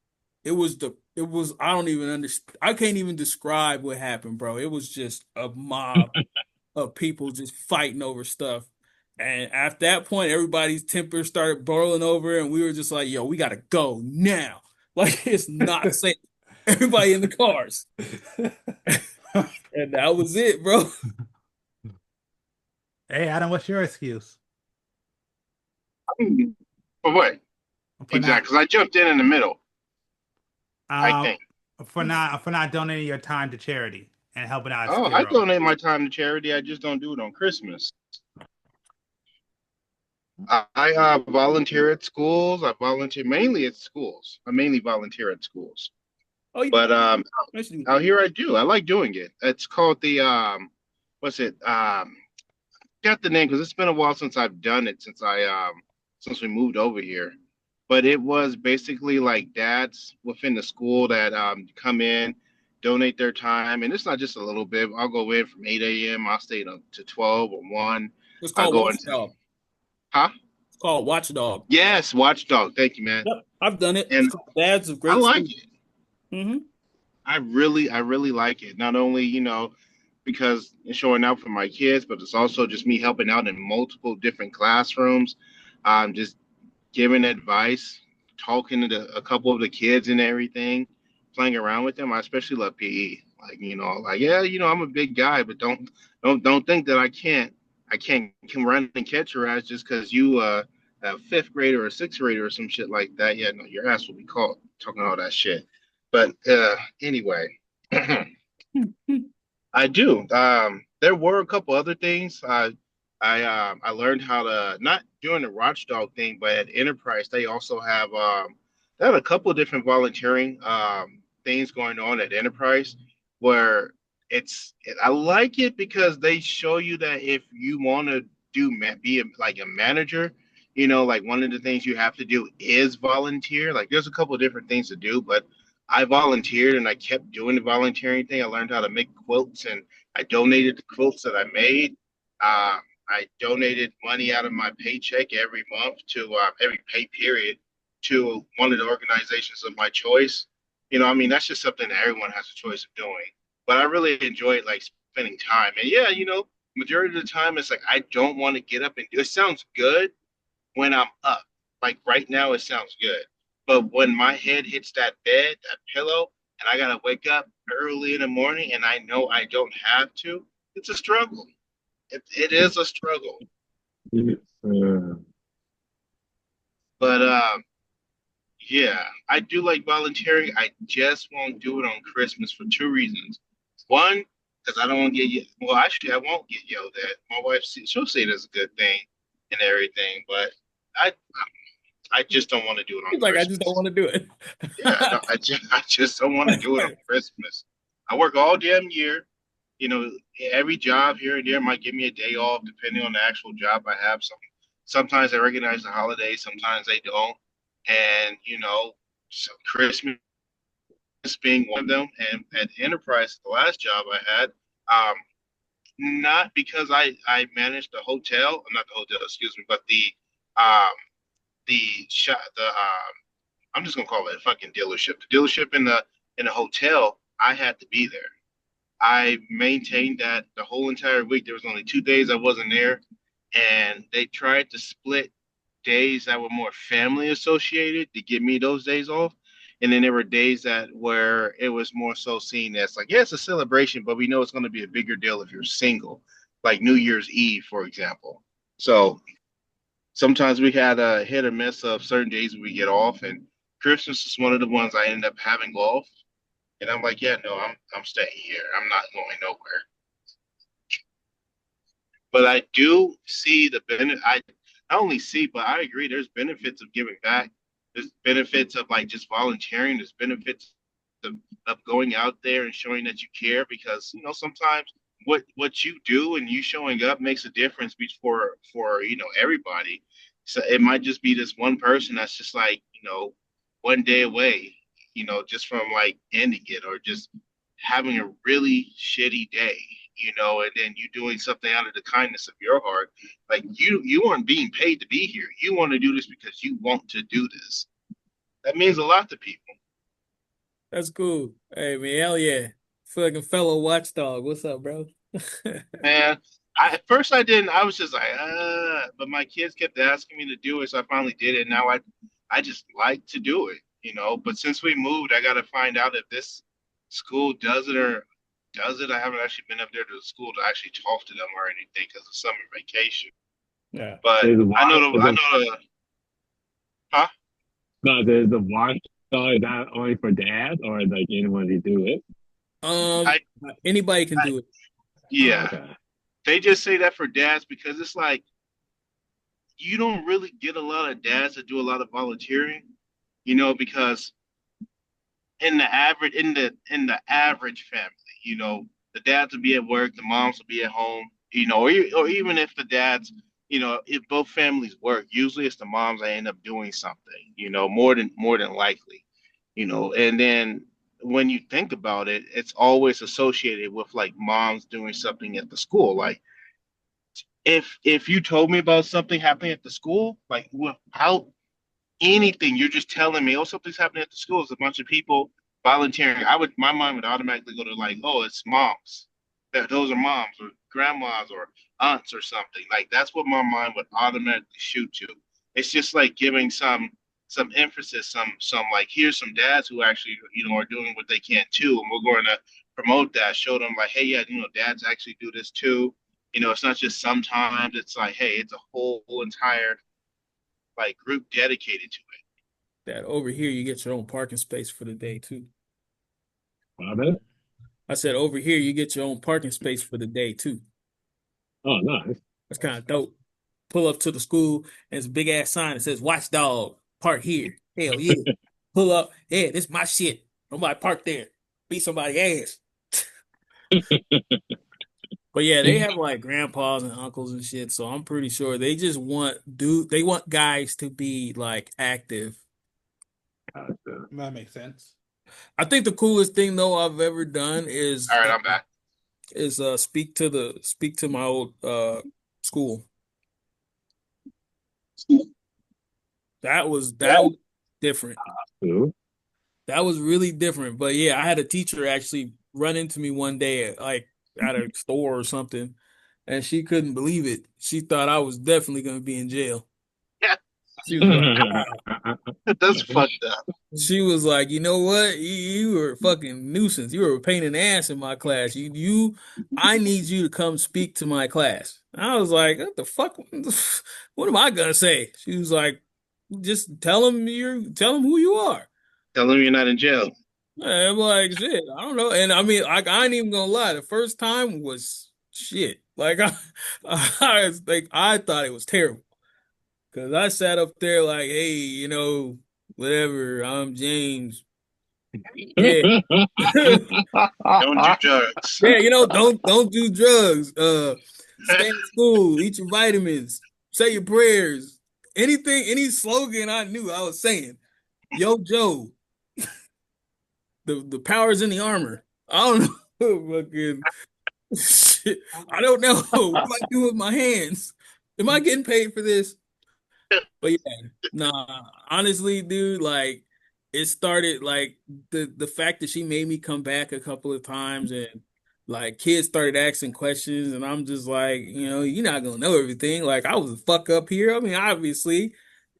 I don't even understand. I can't even describe what happened, bro. It was just a mob of people just fighting over stuff. And at that point, everybody's temper started boiling over, and we were just like, yo, we gotta go now. Like, it's not safe. Everybody in the cars. And that was it, bro. Hey, Adam, what's your excuse? For what? For Exactly, because I jumped in the middle. I not, think. for not donating your time to charity and helping out. Oh, I donate my time to charity. I just don't do it on Christmas. I volunteer at schools. I volunteer mainly at schools. I mainly volunteer at schools. Oh, yeah. But out here I do. I like doing it. It's called the what's it? Got the name because it's been a while since I've done it since we moved over here. But it was basically like dads within the school that come in, donate their time, and it's not just a little bit. I'll go in from 8 a.m. I'll stay up to 12 or 1. It's I'll called go Watchdog. Huh? It's called Watchdog. Yes, Watchdog. Thank you, man. Yep, I've done it. And Dads of great I like students. it. Mm-hmm. I really like it. Not only, because it's showing out for my kids, but it's also just me helping out in multiple different classrooms, just giving advice, talking to a couple of the kids and everything, playing around with them. I especially love PE. I'm a big guy, but don't think that I can run and catch your ass just because you a fifth grader or a sixth grader or some shit like that. Yeah, no, your ass will be caught talking all that shit. But anyway, I do. There were a couple other things. I learned how to not doing the watchdog thing, but at Enterprise they also have they have a couple of different volunteering things going on at Enterprise where I like it because they show you that if you want to like a manager, like one of the things you have to do is volunteer. Like there's a couple of different things to do, but I volunteered and I kept doing the volunteering thing. I learned how to make quilts and I donated the quilts that I made. I donated money out of my paycheck every month to every pay period to one of the organizations of my choice. That's just something that everyone has a choice of doing. But I really enjoyed like spending time. And yeah, majority of the time it's like I don't want to get up and do it. Sounds good when I'm up. Like right now, it sounds good. But when my head hits that bed, that pillow, and I gotta wake up early in the morning and I know I don't have to, it's a struggle. It is a struggle. But yeah, I do like volunteering. I just won't do it on Christmas for 2 reasons. One, because I don't want to get well. Actually, I won't get yelled at. My wife, she'll say it's a good thing and everything, but I I just don't want to do it on Like, Christmas. I just don't want to do it. Yeah, I just don't want to do it on Christmas. I work all damn year. every job here and there might give me a day off depending on the actual job I have. Sometimes they recognize the holidays, sometimes they don't. And, so Christmas being one of them. And at Enterprise, the last job I had, not because I managed the hotel, not the hotel, excuse me, but um the shop, I'm just gonna call it a fucking dealership. The dealership in the hotel, I had to be there. I maintained that the whole entire week. There was only 2 days I wasn't there, and they tried to split days that were more family associated to give me those days off. And then there were days that where it was more so seen as like, yeah, it's a celebration, but we know it's going to be a bigger deal if you're single, like New Year's Eve, for example. So sometimes we had a hit or miss of certain days we get off, and Christmas is one of the ones I ended up having off. And I'm like, yeah, no, I'm staying here. I'm not going nowhere. But I do see the benefit. I not only see, but I agree. There's benefits of giving back. There's benefits of like just volunteering. There's benefits of going out there and showing that you care because sometimes what you do and you showing up makes a difference for everybody. So it might just be this one person that's just like one day away, just from like ending it or just having a really shitty day, and then you doing something out of the kindness of your heart. Like you aren't being paid to be here. You want to do this because you want to do this. That means a lot to people. That's cool. Hey man, hell yeah. Fucking fellow watchdog. What's up, bro? Man, at first I didn't. I was just like, but my kids kept asking me to do it, so I finally did it. Now I just like to do it. But since we moved, I got to find out if this school does it or does it. I haven't actually been up there to the school to actually talk to them or anything because of summer vacation. Yeah. But I know the, huh? No, the watch. So is that only for dads or like anyone to do it? I, Anybody can I do it. yeah. Oh, okay. They just say that for dads because it's like you don't really get a lot of dads that do a lot of volunteering, because in the average family, the dads will be at work, the moms will be at home, or even if the dads, if both families work, usually it's the moms that end up doing something, more than likely, and then when you think about it, it's always associated with like moms doing something at the school. Like if you told me about something happening at the school, like without anything, you're just telling me, oh, something's happening at the school. It's a bunch of people volunteering. My mind would automatically go to like, oh, it's moms. Those are moms or grandmas or aunts or something. Like that's what my mind would automatically shoot to. It's just like giving some emphasis, some like here's some dads who actually are doing what they can too, and we're going to promote that. Show them like, hey, yeah, dads actually do this too. It's not just sometimes. It's like, hey, it's a whole entire like group dedicated to it. That over here you get your own parking space for the day too. Father? I said over here you get your own parking space for the day too. Oh, nice. That's kind of dope. Pull up to the school and it's a big ass sign that says Watchdog, park here. Hell yeah. Pull up. Yeah, this is my shit. Nobody park there. Beat somebody ass. But yeah, they have like grandpas and uncles and shit, so I'm pretty sure they just they want guys to be like active. Gotcha. That makes sense. I think the coolest thing though I've ever done All right, I'm back. is speak to my old school. That was different. Cool. That was really different. But yeah, I had a teacher actually run into me one day at a store or something, and she couldn't believe it. She thought I was definitely going to be in jail. Yeah, She was like, that's fucked up. she was like, you know what? You were a fucking nuisance. You were a pain in the ass in my class. I need you to come speak to my class. I was like, what the fuck? What am I gonna say? She was like, just tell them who you are. Tell them you're not in jail. I'm like, shit, I don't know. And I mean, I ain't even gonna lie. The first time was shit. Like I thought it was terrible. Cause I sat up there like, hey, whatever, I'm James. Yeah. Don't do drugs. Yeah, don't do drugs. Stay in school, eat your vitamins, say your prayers. Anything, any slogan I knew I was saying. Yo, Joe, the power's in the armor. I don't know. Fucking shit. I don't know. What do I do with my hands? Am I getting paid for this? But yeah, nah, honestly, dude, like it started like the fact that she made me come back a couple of times and like kids started asking questions and I'm just like, you're not gonna know everything. Like I was a fuck up here. I mean, obviously,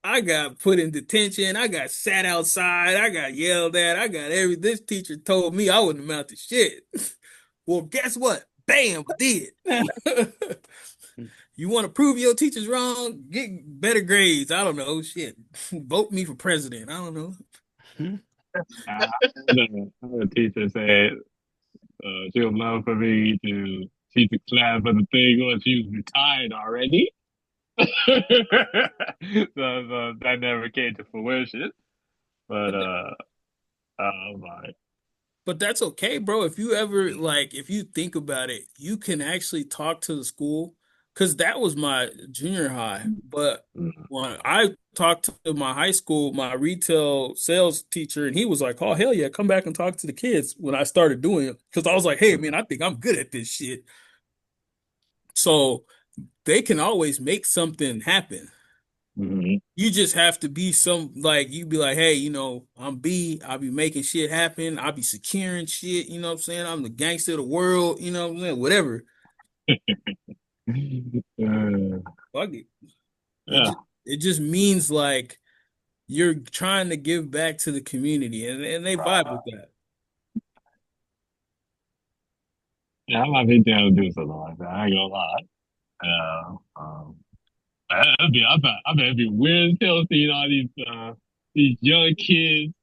I got put in detention, I got sat outside, I got yelled at, I got this teacher told me I wouldn't amount to shit. Well, guess what? Bam, I did. You want to prove your teachers wrong? Get better grades. I don't know. Shit. Vote me for president. I don't know. The teacher said she would love for me to teach a class, but the thing was she was retired already. So that never came to fruition. But my But that's okay, bro. If you ever if you think about it, you can actually talk to the school because that was my junior high. But when I talked to my high school, my retail sales teacher, and he was like, "Oh hell yeah, come back and talk to the kids." When I started doing it, because I was like, "Hey man, I think I'm good at this shit." So they can always make something happen. You just have to be you be like, hey, I'm B, I'll be making shit happen, I'll be securing shit, you know what I'm saying? I'm the gangster of the world, you know what I'm saying? Whatever. Fuck it. yeah. It just means like you're trying to give back to the community and they vibe with that. Yeah, I might be down to do something like that. I ain't gonna lie. I bet it'd be weird as hell seeing all these young kids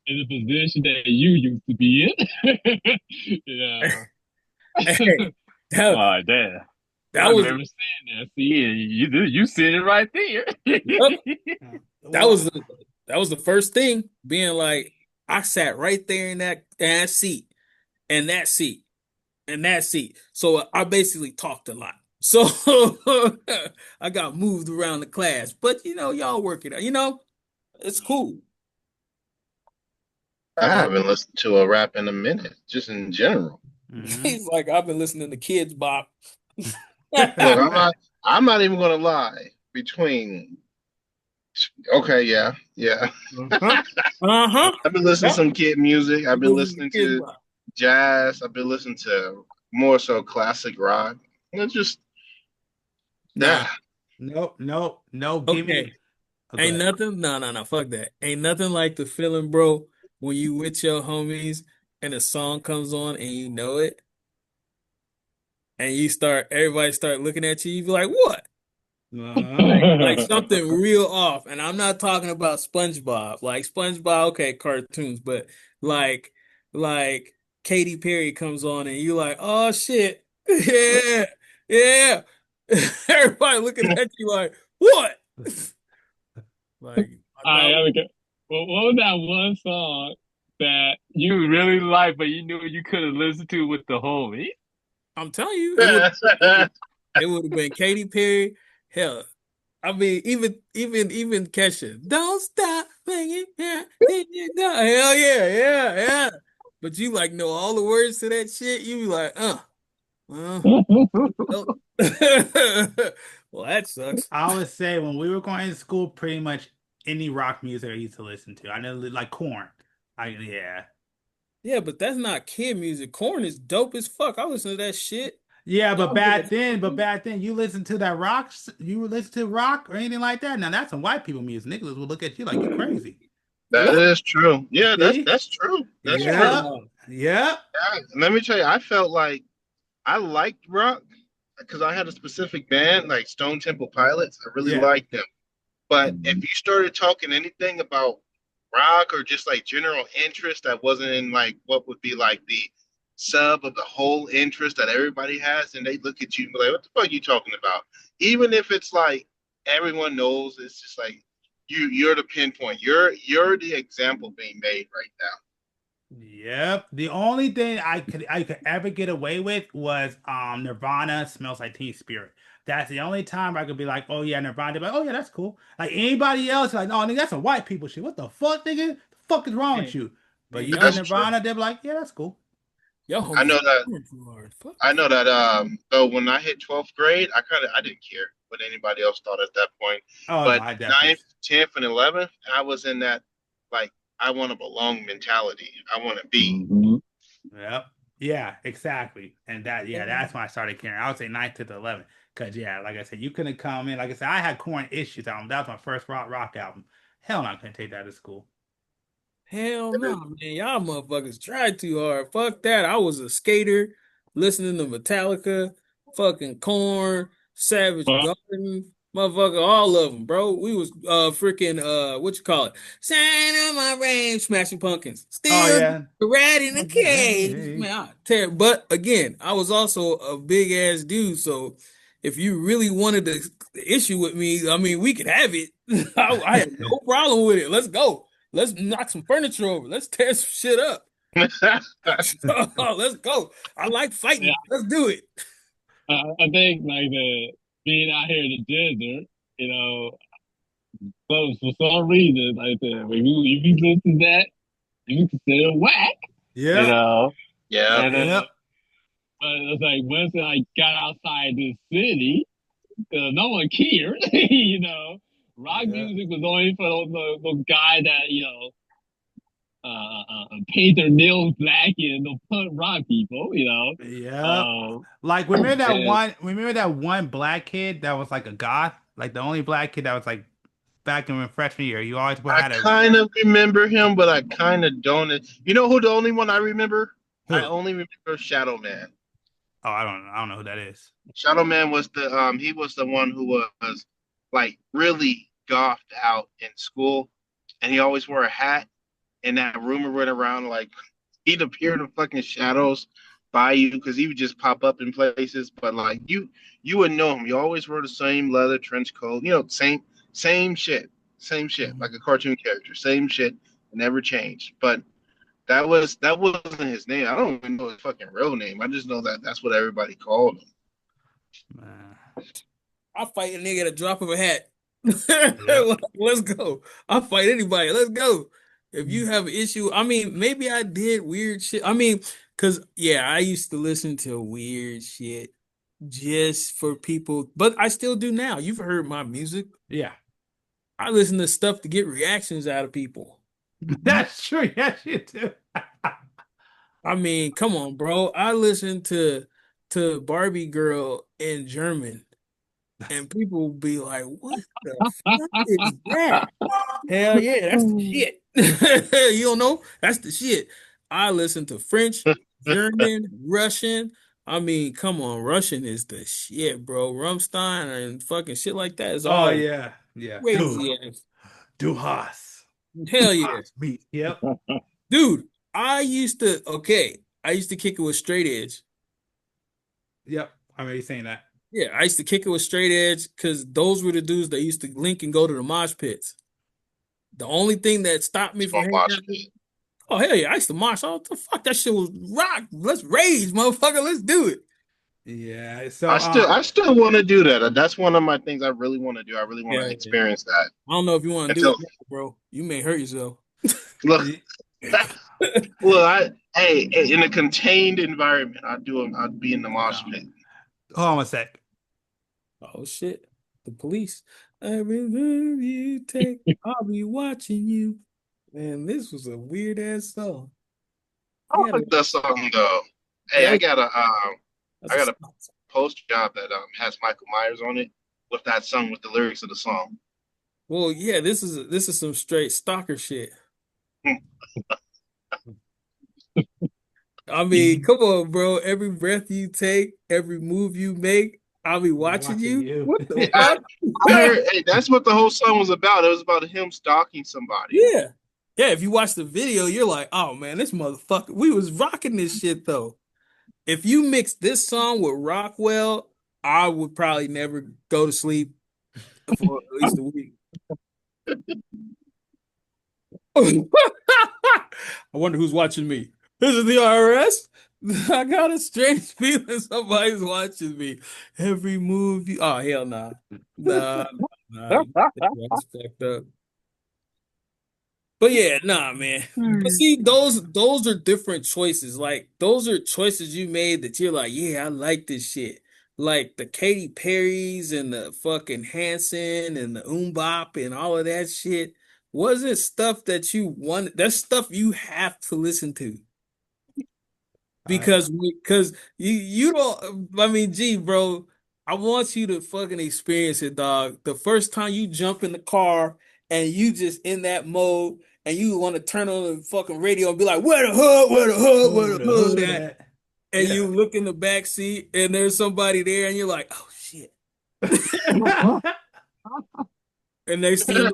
in the position that you used to be in. Hey, that, Oh, damn. that I was remember saying that. See, you sitting right there. yep, that was the first thing being like I sat right there in that seat and that seat and that seat. So I basically talked a lot. So I got moved around the class. But y'all work it out. It's cool. I haven't listened to a rap in a minute, just in general. He's like, I've been listening to Kids Bop. Look, I'm not even gonna lie. Okay, yeah. Uh-huh. I've been listening to some kid music. I've been Listen to listening Kids to Bop. jazz. I've been listening to more so classic rock. It's just Nah. that. Nope. Give me. Okay. Ain't nothing. No. Fuck that. Ain't nothing like the feeling, bro, when you with your homies and a song comes on and you know it, and everybody start looking at you. You be like, what? Like something real off. And I'm not talking about SpongeBob. Like SpongeBob, okay, cartoons, but like like Katy Perry comes on and you like, oh shit. Yeah. Yeah. Everybody looking at you like, what? Like I All thought right, okay. Well, what was that one song that you really liked, but you knew you couldn't listen to with the homie? I'm telling you, it would have been Katy Perry. Hell, I mean, even Kesha. Don't stop singing. Yeah, hell yeah. But you like know all the words to that shit. You be like, well, well, that sucks. I would say when we were going to school, pretty much any rock music I used to listen to. I know like Korn. Yeah. Yeah, but that's not kid music. Corn is dope as fuck. I listen to that shit. Yeah, but Y'all give back then, you listen to that rock, you listen to rock or anything like that. Now that's some white people music. Nicholas will look at you like you crazy. That What? is true. Yeah, See? that's true. That's true. Yeah. No. Yep. Let me tell you, I felt like I liked rock because I had a specific band like Stone Temple Pilots. I really Yeah. liked them. But if you started talking anything about rock or just like general interest that wasn't in like what would be like the sub of the whole interest that everybody has, and they look at you and be like, "What the fuck are you talking about?" Even if it's like everyone knows, it's just like you're the pinpoint. You're the example being made right now. Yep. The only thing I could ever get away with was Nirvana Smells Like Teen Spirit. That's the only time I could be like, oh yeah, Nirvana. They're like, oh yeah, that's cool. Like anybody else, like, oh nigga, that's some white people shit. What the fuck, nigga? The fuck is wrong with Man, you? But man, you get That's true. Nirvana, they're like, yeah, that's cool. y'all I homies know that. going too hard. Fuck. I know that. Though when I hit 12th grade, I didn't care what anybody else thought at that point. Oh no, But I definitely. ninth, 10th, and 11th, I was in that like I want to belong mentality. I want to be. Mhm. Yep. Yeah, exactly. And that's when I started caring. I would say 9th to the 11th. Cause yeah, like I said, you couldn't come in. Like I said, I had Corn Issues album. That was my first rock album. Hell, no, I couldn't take that to school. Hell no, man. Y'all motherfuckers tried too hard. Fuck that. I was a skater listening to Metallica, fucking Korn, Savage Well, Garden, motherfucker, all of them, bro. We was freaking what you call it? Sign of my range, Smashing Pumpkins. Oh Still yeah. rat in the cage. Hey. Man, I tear. But again, I was also a big ass dude, so if you really wanted the issue with me, I mean, we could have it. I had no problem with it. Let's go. Let's knock some furniture over. Let's tear some shit up. Let's go. I like fighting. yeah, Let's do it. I think like the being out here in the desert, you know, so for some reason, like if you listen to that, you consider whack, you Yep. know. Yeah. And Yep. but it's like once I got outside this city, no one cared, you know. Rock Yeah. music was only for those guys that paint their nails black and the punk rock people, you know. Yep. Like And remember that one black kid that was like a goth? Like the only black kid that was like back in freshman year. You always I had a kind of remember him, but I kind of don't. You know who the only one I remember? I who? only remember Shadow Man. Oh, I don't know who that is. Shadow Man was the he was the one who was like really gothed out in school, and he always wore a hat. And that rumor went around like he'd appear in the fucking shadows by you because he would just pop up in places. But like you would know him. You always wore the same leather trench coat. You know, same shit, same shit, like a cartoon character, same shit, never changed. But that wasn't his name. I don't even know his fucking real name. I just know that that's what everybody called him. Man. I'll fight a nigga at a drop of a hat. Yep. Let's go. I'll fight anybody. Let's go. If you have an issue, I mean, maybe I did weird shit. I mean, because, yeah, I used to listen to weird shit just for people, but I still do now. You've heard my music. Yeah. I listen to stuff to get reactions out of people. That's true. Yes, you do. I mean, come on, bro. I listen to Barbie Girl in German, and people will be like, "What the fuck is that?" Hell yeah, that's the shit. You don't know? That's the shit. I listen to French, German, Russian. I mean, come on, Russian is the shit, bro. Rammstein and fucking shit like that is Oh all yeah. Yeah. Dude. crazy ass. Du hast. Hell yeah. Hast meat. Yep. Dude, I used to kick it with straight edge. Yep. I remember you saying that. Yeah, I used to kick it with straight edge because those were the dudes that used to link and go to the mosh pits. The only thing that stopped me from Small hanging boss out, shit. oh hell yeah, I used to mosh all the fuck. That shit was rock. Let's rage, motherfucker. Let's do it. Yeah. So I still want to do that. That's one of my things I really want to do. I really want Yeah, to yeah. experience that. I don't know if you want to do Until it, now, bro. You may hurt yourself. look, look, in a contained environment, I'd be in the mosh pit. hold on a sec. Oh shit, the police. Every move you take, I'll be watching you. Man, this was a weird ass song. I Yeah, like that song though. Hey, yeah, I got that's a post job that has Michael Myers on it with that song with the lyrics of the song. well, yeah, this is some straight stalker shit. I mean, come on, bro. Every breath you take, every move you make, I'll be watching you. What the I, fuck? I heard that's what the whole song was about. It was about him stalking somebody. Yeah. Yeah, if you watch the video, you're like, oh man, this motherfucker. We was rocking this shit though. If you mix this song with Rockwell, I would probably never go to sleep for at least a week. I wonder who's watching me. This is the IRS. I got a strange feeling somebody's watching me. Every move you. Oh hell nah, nah, nah. That's fucked up. But yeah, nah, man. But see, those are different choices. Like those are choices you made that you're like, yeah, I like this shit. Like the Katy Perry's and the fucking Hanson and the Bop and all of that shit wasn't stuff that you wanted. That's stuff you have to listen to because you don't. I mean, gee, bro, I want you to fucking experience it, dog. The first time you jump in the car and you just in that mode and you want to turn on the fucking radio and be like, where the hood, where the hood, where the hood at? And Yeah. you look in the back seat and there's somebody there and you're like, oh shit. And next thing you know,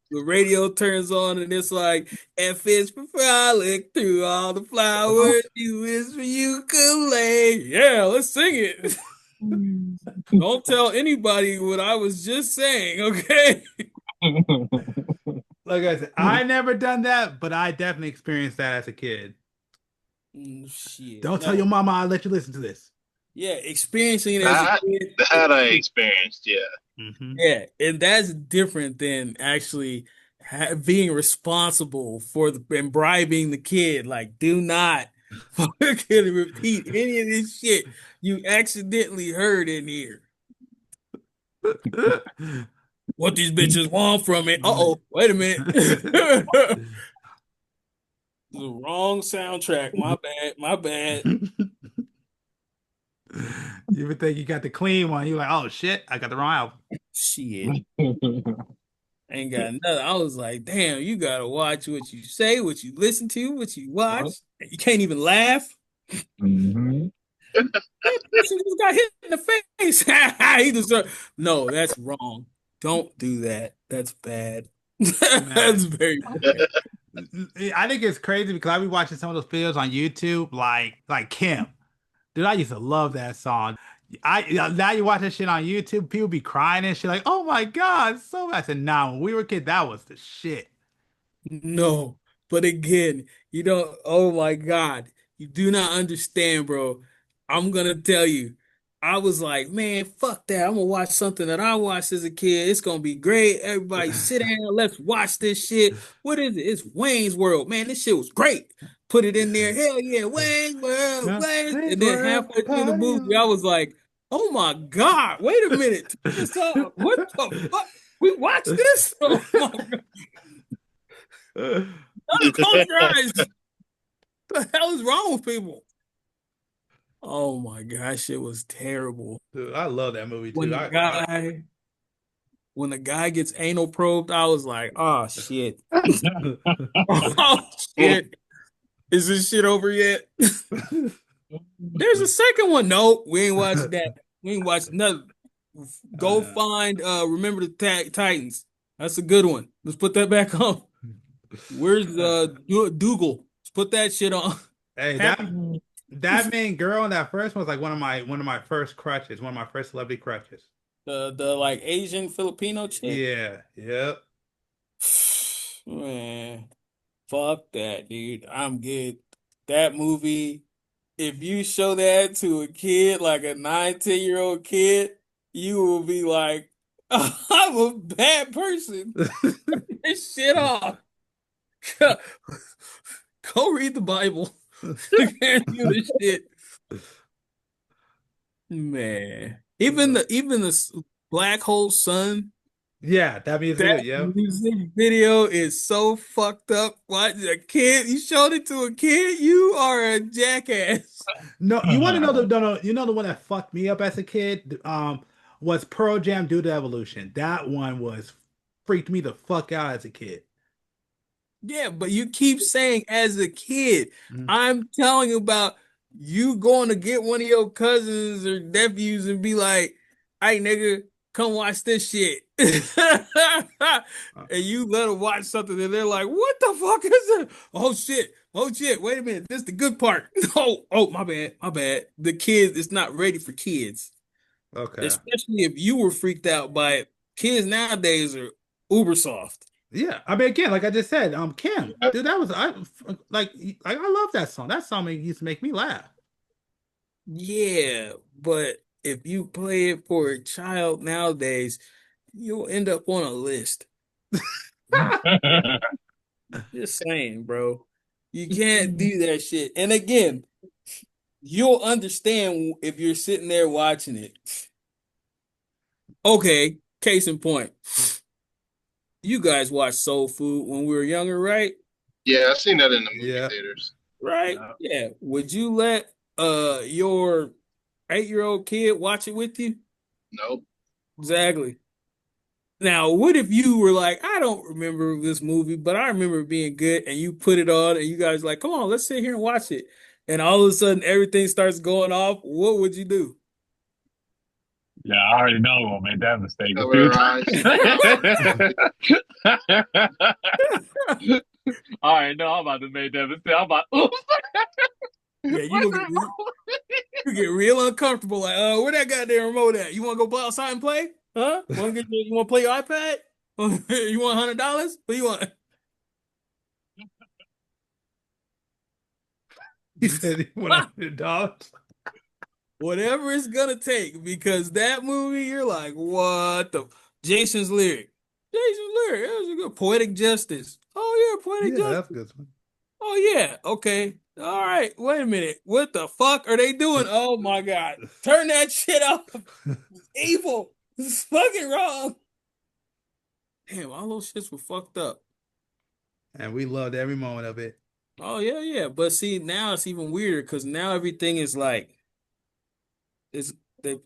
the radio turns on and it's like, F is for frolic through all the flowers you wish for you could lay. Yeah, let's sing it. Don't tell anybody what I was just saying, okay? Like I said, I never done that, but I definitely experienced that as a kid. Shit. Don't tell your mama I'll let you listen to this. Yeah, experiencing it as a kid. That I experienced, yeah. Mm-hmm. Yeah, and that's different than actually being responsible for and bribing the kid. Like, do not fucking repeat any of this shit you accidentally heard in here. What these bitches want from it? Uh-oh, wait a minute. The wrong soundtrack. My bad. My bad. You would think you got the clean one. You're like, oh shit, I got the wrong album. Shit. Ain't got nothing. I was like, damn, you gotta watch what you say, what you listen to, what you watch. You can't even laugh. Mm-hmm. That person just got hit in the face. He deserved. No, that's wrong. Don't do that. That's bad. That's very bad. I think it's crazy because I be watching some of those videos on YouTube, like Kim. Dude, I used to love that song. Now you watch that shit on YouTube, people be crying and shit like, "Oh my God, so bad." I said, "Nah, when we were kids, that was the shit." No, but again, you don't. Oh my God, you do not understand, bro. I'm gonna tell you. I was like, man, fuck that. I'm gonna watch something that I watched as a kid. It's gonna be great. Everybody sit down, let's watch this shit. What is it? It's Wayne's World. Man, this shit was great. Put it in there. Hell yeah, Wayne's World, Wayne's. And then halfway through the movie, I was like, oh my God, wait a minute. What the fuck? We watched this? Oh my God. Close your eyes. What the hell is wrong with people? Oh my gosh, it was terrible. Dude, I love that movie too. When the guy gets anal probed, I was like, oh shit. Oh shit. Is this shit over yet? There's a second one. No, we ain't watched that. We ain't watched nothing. Go find Remember the Titans. That's a good one. Let's put that back on. Where's Dougal? Let's put that shit on. Hey, that main girl in that first one was like one of my first crushes, one of my first celebrity crushes. The like Asian Filipino chick. Yeah, yep. Man, fuck that, dude. I'm good. That movie, if you show that to a kid, like a 9-10-year-old kid, you will be like, I'm a bad person. This shit off. Go read the Bible. You can't do this shit. Man. Even the Black Hole Sun. Yeah, that music video is so fucked up. What a kid, you showed it to a kid, you are a jackass. No, you want to know the one that fucked me up as a kid? Was Pearl Jam Due to Evolution. That one freaked me the fuck out as a kid. Yeah, but you keep saying as a kid. I'm telling you about you going to get one of your cousins or nephews and be like, hey nigga, come watch this shit. And you let them watch something and they're like, what the fuck is this? Oh shit, wait a minute, this is the good part. Oh, my bad. The kids, it's not ready for kids. Okay. Especially if you were freaked out by it. Kids nowadays are uber soft. Yeah, I mean, again, like I just said, Kim, Yeah. dude, that was I love that song. That song used to make me laugh. Yeah, but if you play it for a child nowadays, you'll end up on a list. Just saying, bro. You can't do that shit. And again, you'll understand if you're sitting there watching it. Okay, case in point. You guys watched Soul Food when we were younger, right? Yeah, I've seen that in the movie Yeah. theaters. Right? Yeah. Would you let your 8-year-old kid watch it with you? Nope. Exactly. Now, what if you were like, I don't remember this movie, but I remember it being good, and you put it on, and you guys like, come on, let's sit here and watch it. And all of a sudden, everything starts going off. What would you do? Yeah, I already know I'm gonna make that mistake a Cover few her eyes. times. I already know I'm about to make that mistake. I'm about, oops. Yeah, you get real uncomfortable. Like, where that goddamn remote at? You want to go play outside and play? Huh? You want to play your iPad? You want $100? What do you want? He said he wanted $100. Whatever it's gonna take, because that movie, you're like, what the Jason's lyric. Jason's lyric, that was a good poetic justice. Oh yeah, poetic Yeah, that's justice. a good one. Oh yeah, okay. All right, wait a minute. What the fuck are they doing? Oh my god. Turn that shit off. It's evil. It's fucking wrong. Damn, all those shits were fucked up. And we loved every moment of it. Oh yeah, yeah. But see, now it's even weirder because now everything is like it's like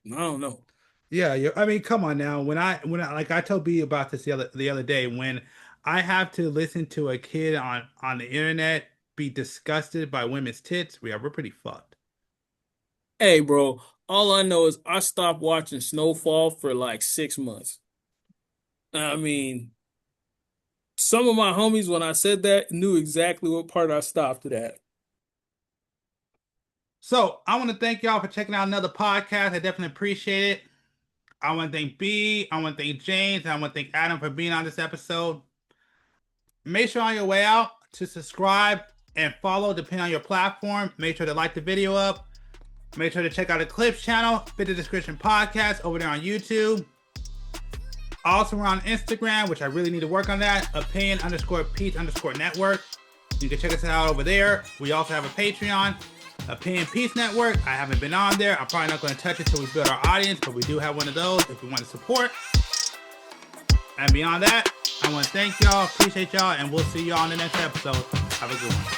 I don't know. Yeah, I mean, come on now. When I like I told B about this the other day, when I have to listen to a kid on the internet be disgusted by women's tits, we're pretty fucked. Hey, bro, all I know is I stopped watching Snowfall for like 6 months. I mean, some of my homies, when I said that, knew exactly what part I stopped it at. So I want to thank y'all for checking out another podcast. I definitely appreciate it. I want to thank B, I want to thank James, and I want to thank Adam for being on this episode. Make sure on your way out to subscribe and follow depending on your platform. Make sure to like the video up. Make sure to check out the Clips channel, Fit the Description Podcast over there on YouTube. Also, we're on Instagram, which I really need to work on that. Opinion_Peace_network. You can check us out over there. We also have a Patreon, Opinion Peace Network. I haven't been on there. I'm probably not going to touch it until we build our audience, but we do have one of those if we want to support. And beyond that, I want to thank y'all, appreciate y'all, and we'll see y'all on the next episode. Have a good one.